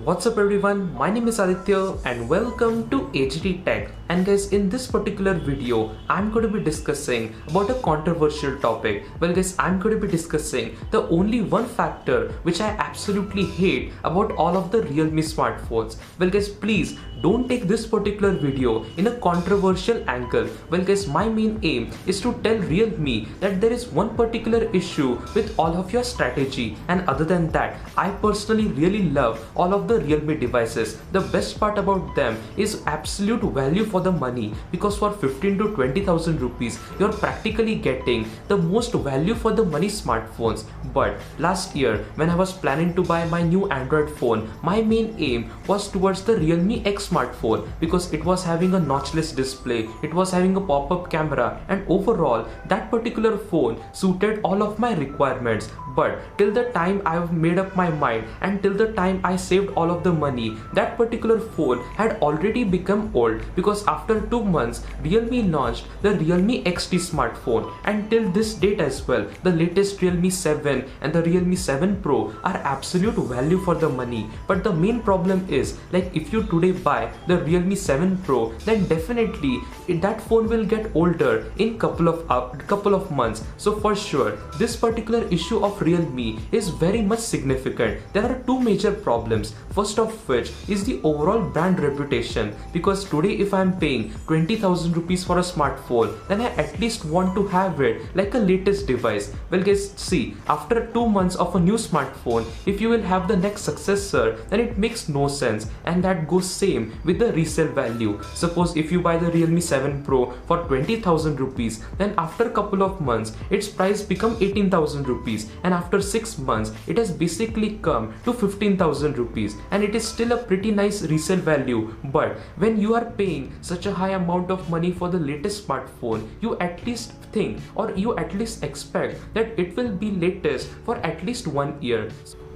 What's up everyone, my name is Aditya and welcome to AGT Tech. And guys, in this particular video, I'm going to be discussing about a controversial topic. Well guys, I'm going to be discussing the only one factor which I absolutely hate about all of the Realme smartphones. Well guys, please don't take this particular video in a controversial angle. Well guys, my main aim is to tell Realme that there is one particular issue with all of your strategy, and other than that, I personally really love all of the Realme devices. The best part about them is absolute value for the money, because for 15 to 20,000 rupees you're practically getting the most value for the money smartphones. But last year when I was planning to buy my new Android phone, my main aim was towards the Realme X smartphone because it was having a notchless display, it was having a pop-up camera, and overall that particular phone suited all of my requirements. But till the time I've made up my mind and till the time I saved all of the money, that particular phone had already become old, because after 2 months Realme launched the Realme XT smartphone, and till this date as well the latest Realme 7 and the Realme 7 Pro are absolute value for the money. But the main problem is, like, if you today buy the Realme 7 Pro, then definitely that phone will get older in couple of months. So for sure this particular issue of Realme is very much significant. There are two major problems, first of which is the overall brand reputation, because today if I am paying 20,000 rupees for a smartphone, then I at least want to have it like a latest device. Well guys, see, after 2 months of a new smartphone, if you will have the next successor, then it makes no sense, and that goes same with the resale value. Suppose if you buy the Realme 7 Pro for 20,000 rupees, then after a couple of months its price become 18,000 rupees, and after 6 months it has basically come to 15,000 rupees, and it is still a pretty nice resale value. But when you are paying such a high amount of money for the latest smartphone, you at least think, or you at least expect that it will be latest for at least 1 year.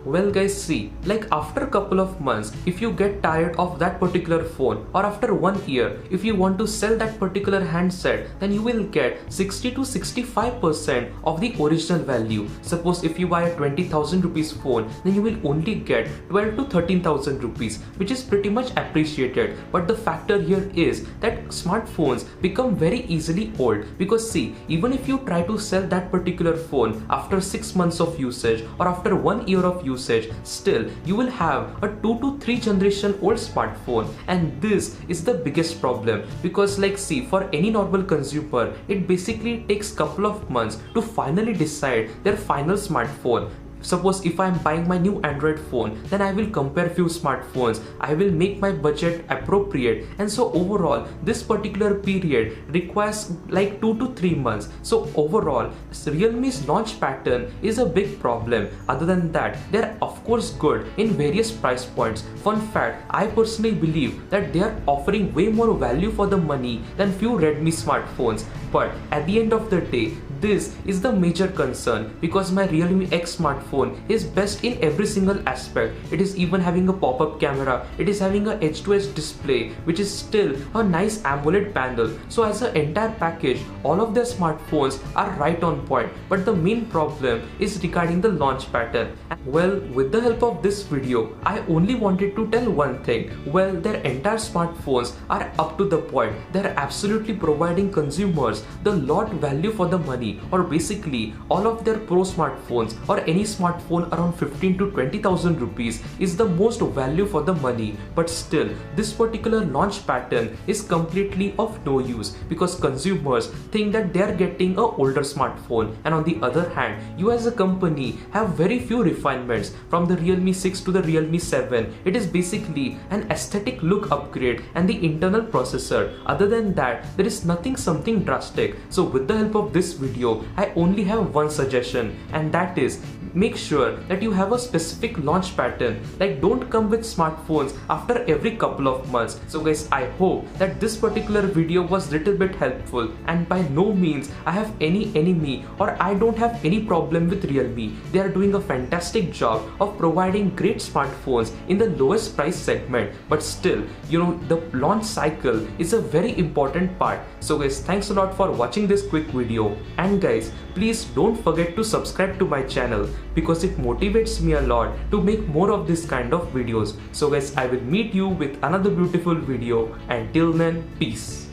Well guys, see, like after a couple of months, if you get tired of that particular phone, or after 1 year, if you want to sell that particular handset, then you will get 60 to 65% of the original value. Suppose if you buy a 20,000 rupees phone, then you will only get 12 to 13,000 rupees, which is pretty much appreciated. But the factor here is that smartphones become very easily old, because see, even if you try to sell that particular phone after 6 months of usage or after 1 year of usage, still you will have a 2 to 3 generation old smartphone. And this is the biggest problem, because like see, for any normal consumer it basically takes couple of months to finally decide their final smartphone. Suppose if I am buying my new Android phone, then I will compare few smartphones, I will make my budget appropriate, and so overall this particular period requires like 2 to 3 months. So overall Realme's launch pattern is a big problem. Other than that, they are of course good in various price points. Fun fact, I personally believe that they are offering way more value for the money than few Redmi smartphones. But at the end of the day, this is the major concern, because my Realme X smartphone is best in every single aspect. It is even having a pop-up camera, it is having a edge-to-edge display, which is still a nice AMOLED panel. So as an entire package, all of their smartphones are right on point. But the main problem is regarding the launch pattern. Well, with the help of this video, I only wanted to tell one thing. Well, their entire smartphones are up to the point. They are absolutely providing consumers the lot value for the money, or basically all of their pro smartphones or any smartphone around 15 to 20,000 rupees is the most value for the money. But still this particular launch pattern is completely of no use, because consumers think that they are getting a older smartphone, and on the other hand you as a company have very few refinements. From the Realme 6 to the Realme 7, it is basically an aesthetic look upgrade and the internal processor. Other than that, there is something drastic. So with the help of this video, I only have one suggestion, and that is make sure that you have a specific launch pattern. Like, don't come with smartphones after every couple of months. So guys, I hope that this particular video was little bit helpful, and by no means I have any enemy or I don't have any problem with Realme. They are doing a fantastic job of providing great smartphones in the lowest price segment. But still, you know, the launch cycle is a very important part. So guys, thanks a lot for watching this quick video, and guys, please don't forget to subscribe to my channel, because it motivates me a lot to make more of this kind of videos. So guys, I will meet you with another beautiful video, and till then, peace.